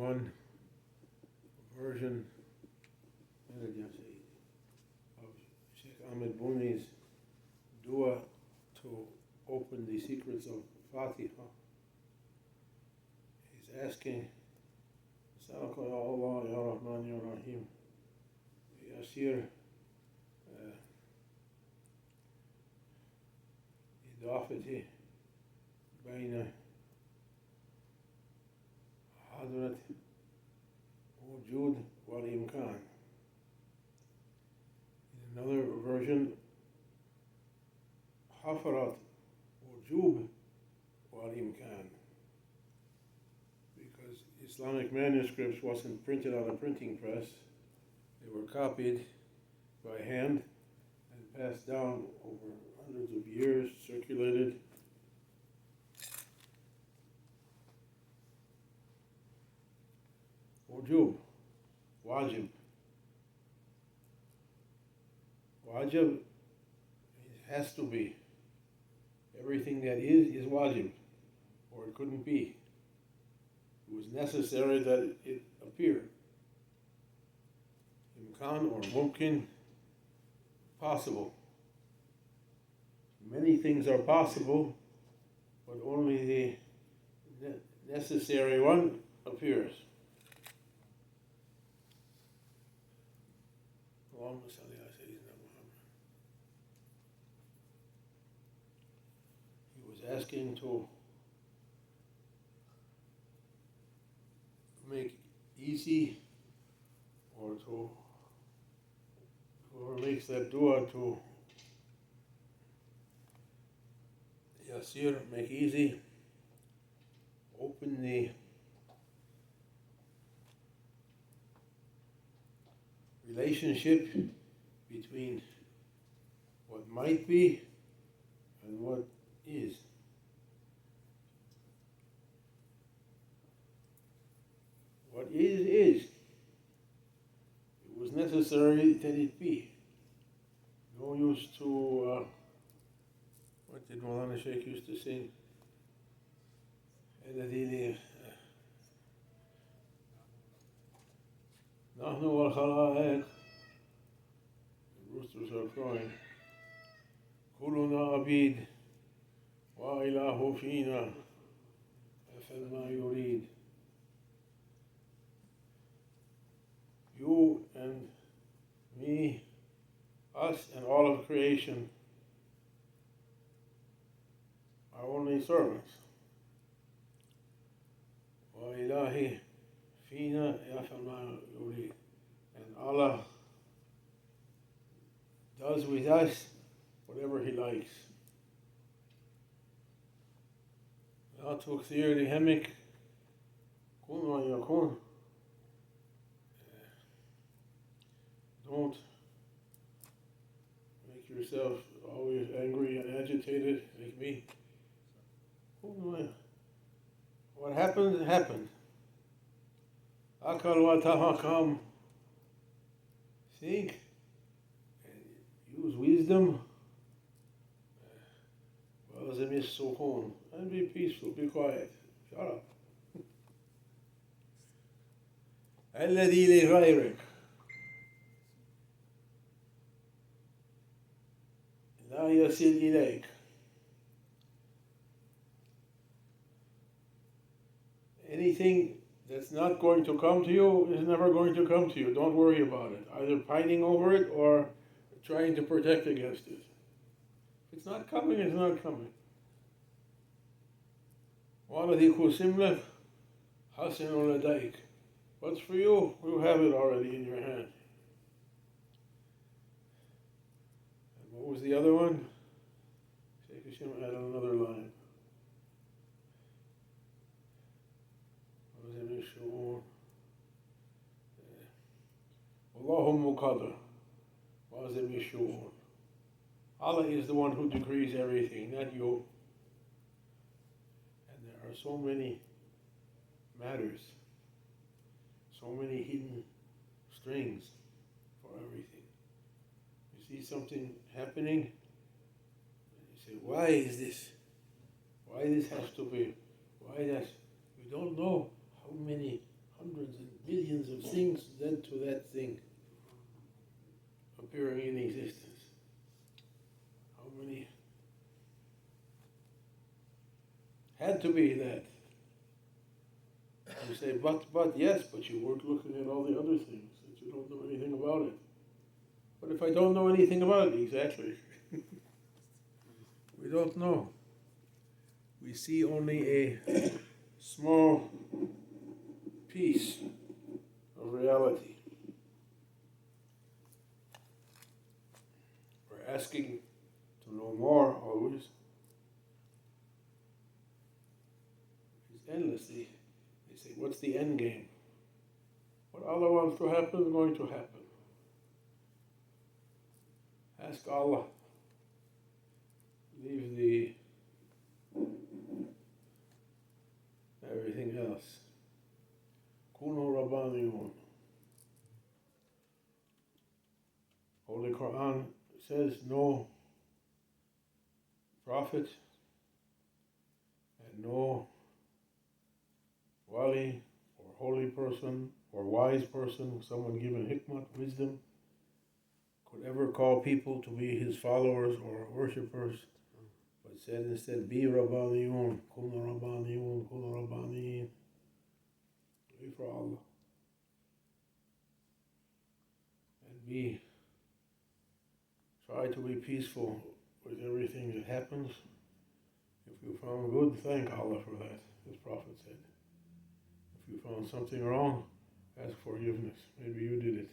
one version of Shaykh Ahmed Buni's dua to open the secrets of Fatiha. He's asking, Salaka ya Allah, ya Rahman, ya Rahim, Yasir إضافته بين حضرة وجود والإمكان. In another version, حفرت وجوب والإمكان, because Islamic manuscripts wasn't printed on a printing press. They were copied by hand and passed down over hundreds of years, circulated. Wujub, wajib. Wajib, it has to be. Everything that is wajib, or it couldn't be. It was necessary that it appear. Imkan or mumkin, possible. Many things are possible, but only the necessary one appears. He was asking to make easy, or whoever makes that dua to Yasir, make easy, open the relationship between what might be and what is. What is. It was necessary that it be. No use to, what did Maulana Shaykh used to sing? نحن والخلائق, the roosters are crowing, كلنا عبيد وإله فينا أفعل ما يريد. You and me, us and all of creation are only servants. وإلهي فينا يفعل ما يريد. And Allah does with us whatever He likes. لا تكثر لهمك كن ما يكون. Don't make yourself always angry and agitated like me. What happened, happened. Akal wa tahakam. Think and use wisdom. And be peaceful, be quiet. Shut up. الذي لغيرك لا يصل إليك. Anything that's not going to come to you is never going to come to you. Don't worry about it. Either pining over it or trying to protect against it. If it's not coming, it's not coming. وَالَّذِي قُسِمْ لَكَ حَسِنٌ لَدَيْكَ. What's for you? You have it already in your hand. And what was the other one? Shaykh Hashim had another line. What was it? Allahumma qadr. What was it? Allah is the one who decrees everything, not you. And there are so many matters, so many hidden strings for everything. You see something happening, and you say, why is this? Why this has to be? Why that? You don't know how many hundreds billions of things led to that thing appearing in existence. How many had to be that? You say, but yes, but you weren't looking at all the other things, that you don't know anything about it. But if I don't know anything about it, exactly. We don't know. We see only a small piece of reality. We're asking to know more always. It's endlessly. They say, what's the end game? What Allah wants to happen is going to happen. Ask Allah. Leave the everything else. Kunu Rabbaniyun. Holy Quran says no prophet and no wali or holy person or wise person, someone given hikmah, wisdom, could ever call people to be his followers or worshippers, but said instead, be Rabbaniyun, Kunu Rabbaniyun, Kunu Rabbaniyin. Live for Allah. And try to be peaceful with everything that happens. If you found good, thank Allah for that, as Prophet said. If you found something wrong, ask forgiveness. Maybe you did it.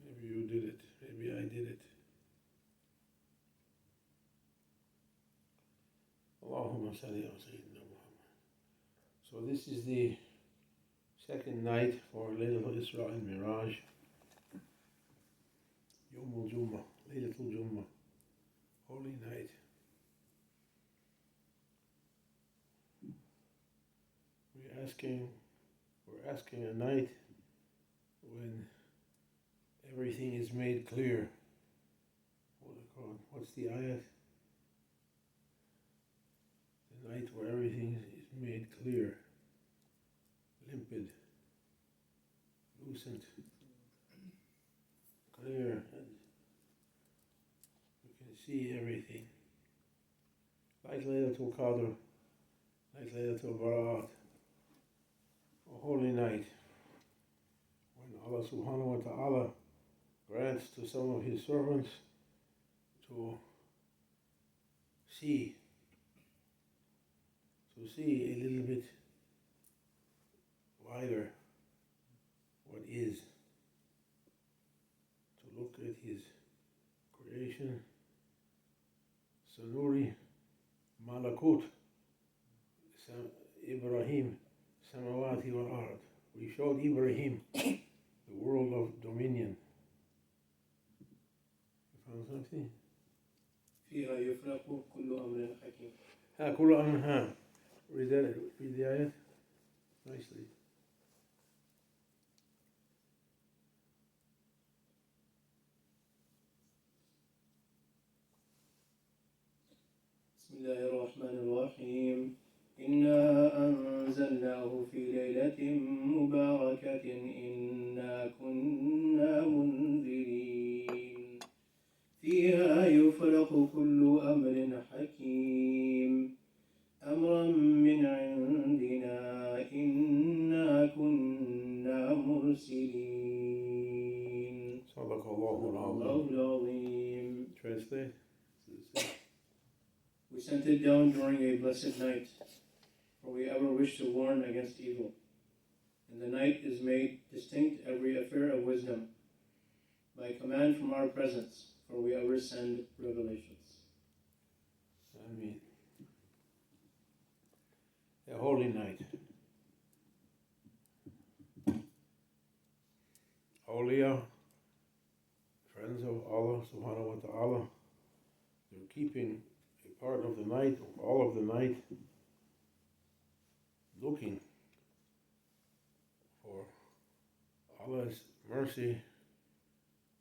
Maybe you did it. Maybe I did it. Allahumma salli ala Sayyidina Muhammad. So this is the second night for Laylatul Isra and Miraj. Yawmul Jummah, Laylatul Jummah, Holy Night. We're asking a night when everything is made clear. What's the ayat? The night where everything is made clear, limpid, lucent, clear, and you can see everything. Like Laylatul Qadr, like Laylatul Barat, a holy night when Allah subhanahu wa ta'ala grants to some of his servants to see a little bit wider what is, to look at his creation, Sanuri Malakut, Ibrahim, Samawati wal Ard. We showed Ibrahim the world of dominion. You found something? فيها يفرق كل أمر حكيم. كل أمر. Read the ayat nicely. بسم الله الرحمن الرحيم. إنا أنزلناه في ليلة مباركة إنا كنا منذرين فيها يفرق كل أمر حكيم أمرا من عندنا إنا كنا مرسلين. صدق الله العظيم. Translate. We sent it down during a blessed night, for we ever wish to warn against evil. And the night is made distinct every affair of wisdom, by command from our presence, for we ever send revelations. Ameen. A holy night. Awliya, friends of Allah subhanahu wa ta'ala, they're keeping a part of the night, or all of the night, looking for Allah's mercy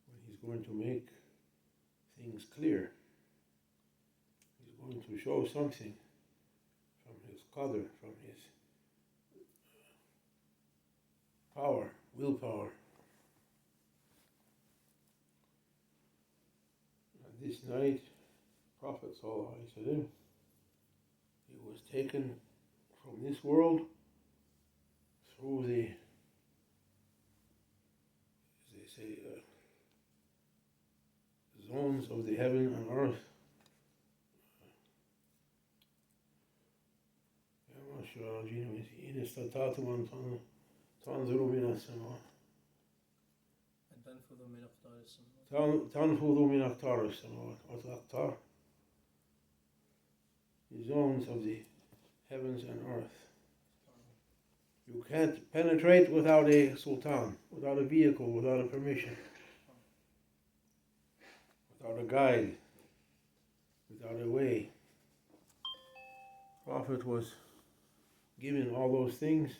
when He's going to make things clear. He's going to show something from His qadr, from His power, willpower. And this night, Prophet ﷺ, he was taken from this world through the, as they say, zones of the heaven and earth. إن استطعتم أن تنظروا من السماء تنفذوا من أقطار السماوات. What أقطار? The zones of the heavens and earth. You can't penetrate without a sultan, without a vehicle, without a permission, without a guide, without a way. Prophet was given all those things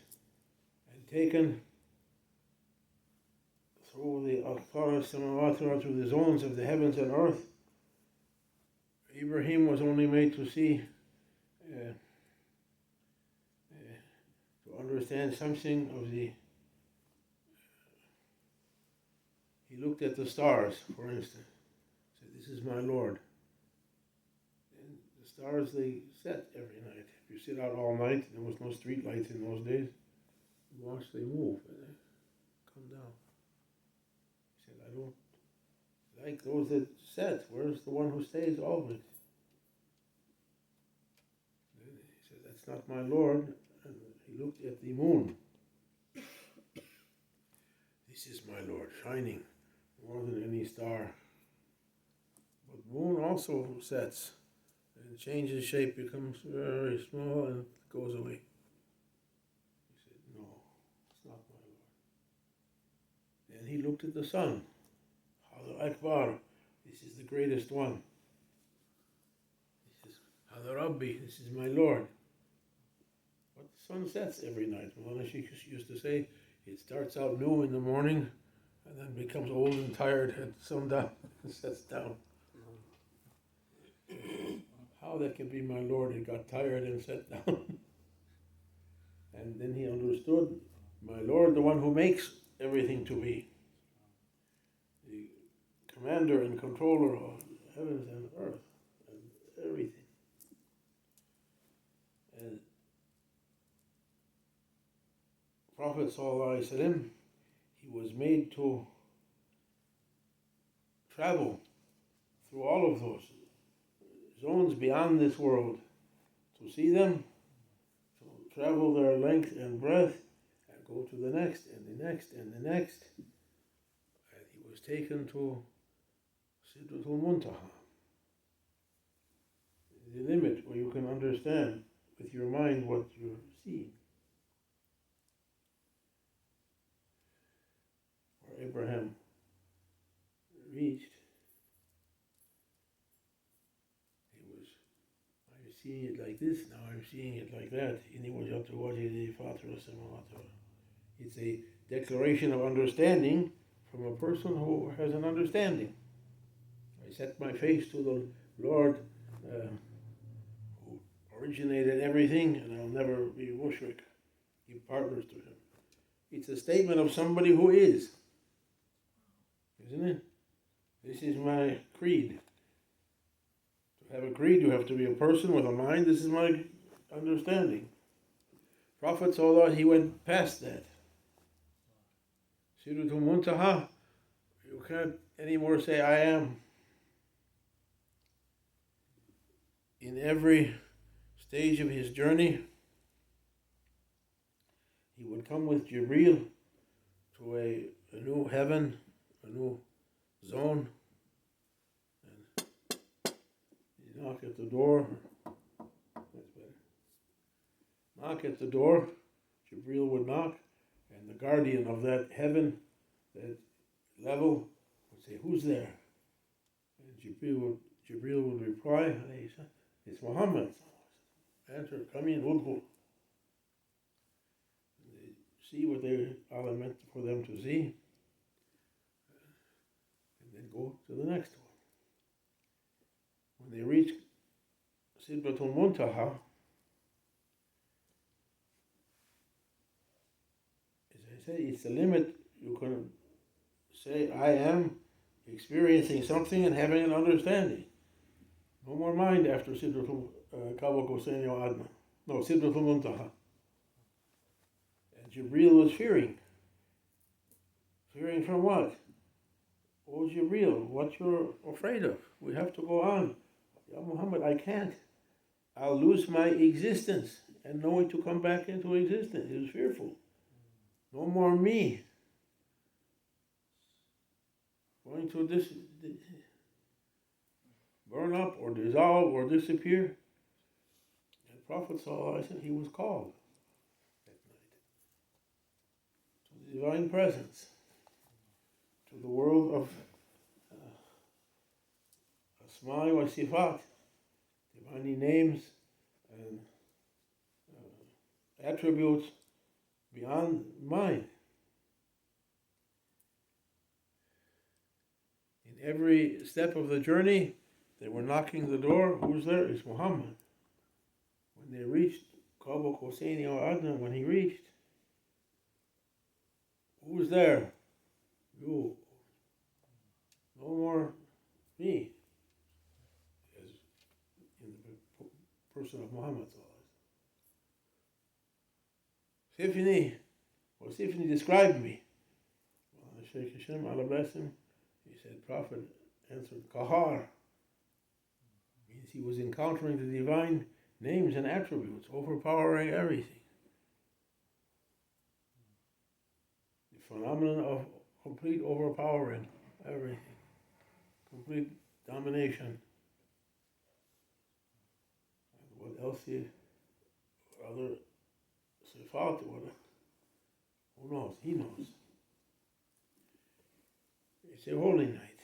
and taken through the Aqtar Samawat, through the zones of the heavens and earth. Ibrahim was only made to see, to understand something of the. He looked at the stars, for instance, said, "This is my Lord." And the stars, they set every night. If you sit out all night, there was no street lights in those days. You watch, they move and they come down. He said, "I don't like those that set. Where's the one who stays always?" He said, "That's not my Lord." And he looked at the moon. "This is my Lord, shining more than any star." But moon also sets and changes shape, becomes very small and goes away. He said, "No, it's not my Lord." Then he looked at the sun. Hadar Akbar, this is the greatest one. This is Hadar Rabbi, this is my Lord. But the sun sets every night. Mulana Sheikh used to say, it starts out new in the morning and then becomes old and tired at sundown and sets down. How that can be my Lord? It got tired and sat down. And then he understood, my Lord, the one who makes everything to be, the commander and controller of heavens and earth and everything. And Prophet ﷺ, he was made to travel through all of those zones beyond this world, to see them, to travel their length and breadth, and go to the next, and the next, and the next. And he was taken to Sidratul Muntaha, the limit where you can understand with your mind what you're seeing. Where Abraham reached, seeing it like this, now I'm seeing it like that. It's a declaration of understanding from a person who has an understanding. I set my face to the Lord who originated everything, and I'll never be mushrik, give partners to him. It's a statement of somebody who is, isn't it? This is my creed. To have a creed, you have to be a person with a mind. This is my understanding. Prophet Sallallahu, he went past that. Sidratul Muntaha, you can't anymore say I am. In every stage of his journey, he would come with Jibreel to a new heaven, a new zone. Knock at the door. That's better. Knock at the door. Jibreel would knock, and the guardian of that heaven, that level, would say, "Who's there?" And Jibreel would reply, "It's Muhammad." Answer, "Come in, udkhul." They see what Allah meant for them to see, and then go to the next one. When they reach Sidratul Muntaha, as I say it's the limit. You can say, I am experiencing something and having an understanding. No more mind after Sidratul Kaba Kosenio Adna. No, Sidratul Muntaha. And Jibreel was fearing. Fearing from what? Oh, Jibreel, what you're afraid of? We have to go on. Ya Muhammad, I can't. I'll lose my existence and no way to come back into existence. He was fearful. No more me. Going to burn up or dissolve or disappear. And Prophet ﷺ, he was called that night to the divine presence, to the world of Asma'i wa Sifat, divinely names and attributes beyond mind. In every step of the journey, they were knocking the door. Who's there? It's Muhammad. When they reached Qaba Qawsayn or Adna, when he reached, who's there? You. No more me. As in the person of Muhammad. Sifni, well, Sifni described me. Well, Shaykh Hashem, Allah bless him, he said, Prophet answered, Kahar. Means he was encountering the divine names and attributes, overpowering everything. The phenomenon of complete overpowering everything, complete domination. And what else other Sifat, who knows? He knows. It's a holy night.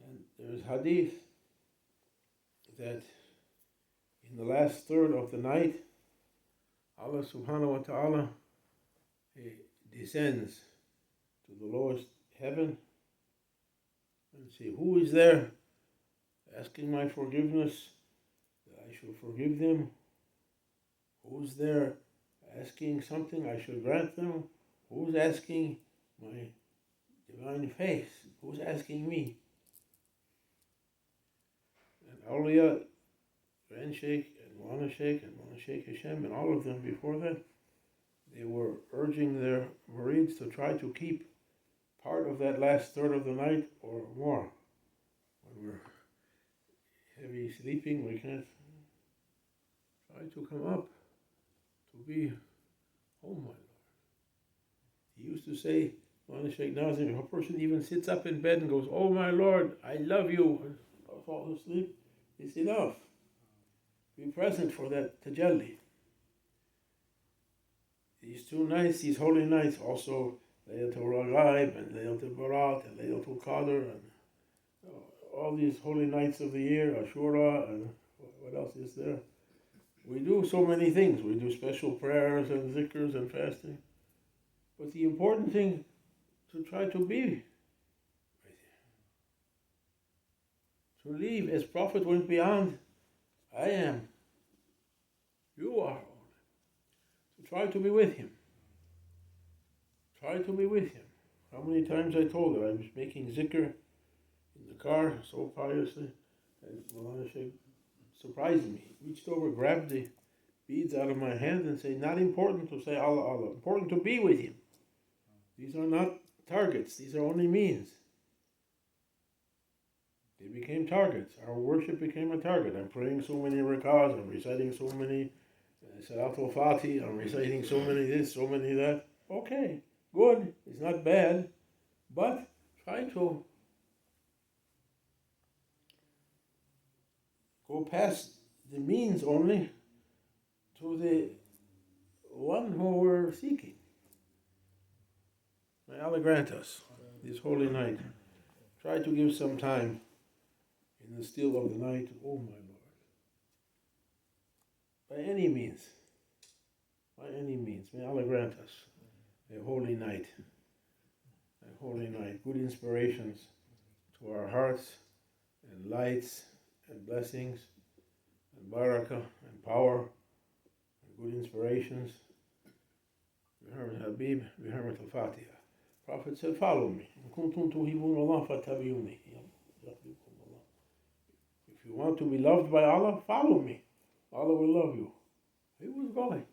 And there is hadith that in the last third of the night, Allah subhanahu wa ta'ala descends to the lowest heaven and say, who is there asking my forgiveness? I should forgive them. Who's there asking something I should grant them? Who's asking my divine face? Who's asking me? And Awliya, Grand Sheikh and Mawlana Sheikh and Mawlana Sheikh Hashem and all of them before that, they were urging their murids to try to keep part of that last third of the night or more. When we're heavy sleeping, we can't try to come up to be, oh my Lord. He used to say, Mawlana Sheikh Nazim, if a person even sits up in bed and goes, oh my Lord, I love you, and falls asleep, it's enough. Be present for that tajalli. These 2 nights, these holy nights, also Laylatul Raghaib and Laylatul Barat and Laylatul Qadr and all these holy nights of the year, Ashura and what else is there? We do so many things. We do special prayers and zikrs and fasting. But the important thing to try to be right here. To leave as Prophet went beyond, I am, you are. To try to be with him. Try to be with him. How many times I told her I was making zikr in the car so piously, and Mawlana Shaykh surprised me. He reached over, grabbed the beads out of my hand and said, not important to say Allah, Allah, important to be with him. These are not targets, these are only means. They became targets. Our worship became a target. I'm praying so many rakahs, I'm reciting so many Salatul Fatih, I'm reciting so many this, so many that. Okay, good, it's not bad, but try to go past the means only to the one who we're seeking. May Allah grant us this holy night. Try to give some time in the still of the night, oh my Lord. By any means, may Allah grant us a holy night, good inspirations to our hearts and lights and blessings and barakah and power and good inspirations بحرمة الحبيب بحرمة الفاتحة. Prophet said, follow me. إن كنتم تحبون الله فاتبعوني. If you want to be loved by Allah, follow me. Allah will love you. He was going.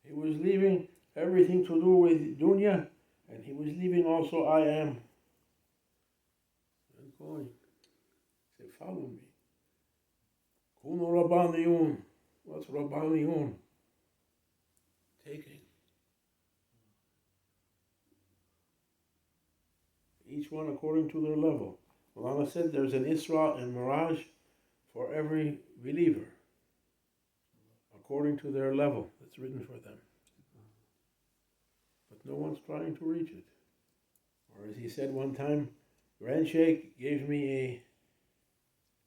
He was leaving everything to do with dunya, and he was leaving also I am. And going. He said, follow me. Kunu Rabbaniyun. What's Rabbaniyun? Taking. Each one according to their level. Maulana said there's an Isra and Miraj for every believer, according to their level that's written for them. But no one's trying to reach it. Or as he said one time, Grand Sheikh gave me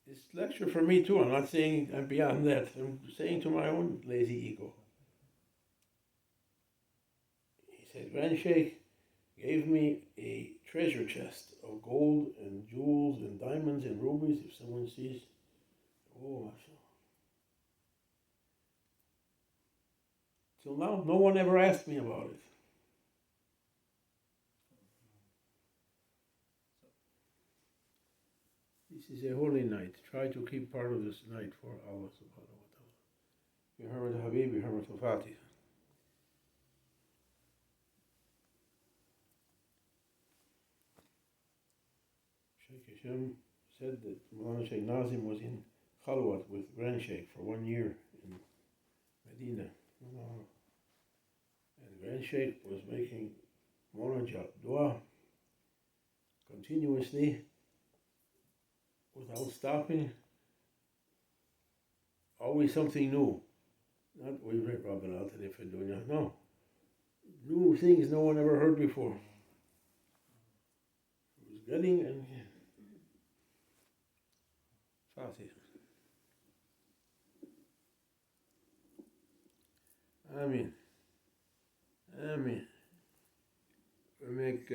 this lecture for me too. I'm not saying I'm beyond that. I'm saying to my own lazy ego. He said, Grand Sheikh gave me a treasure chest of gold and jewels and diamonds and rubies. If someone sees, oh, mashallah. Till now, no one ever asked me about it. This is a holy night. Try to keep part of this night for Allah subhanahu wa ta'ala. Bi hurmat al-Habib, bi hurmat al-Fatiha. Shaykh Hashem said that Maulana Shaykh Nazim was in Khalwat with Grand Sheikh for 1 year in Medina. And Grand Sheikh was making munajat, dua, continuously, without stopping, always something new. Not we read Rabbana today for dunya. No. New things no one ever heard before. It was getting and Fatiha. Ameen. Ameen. We make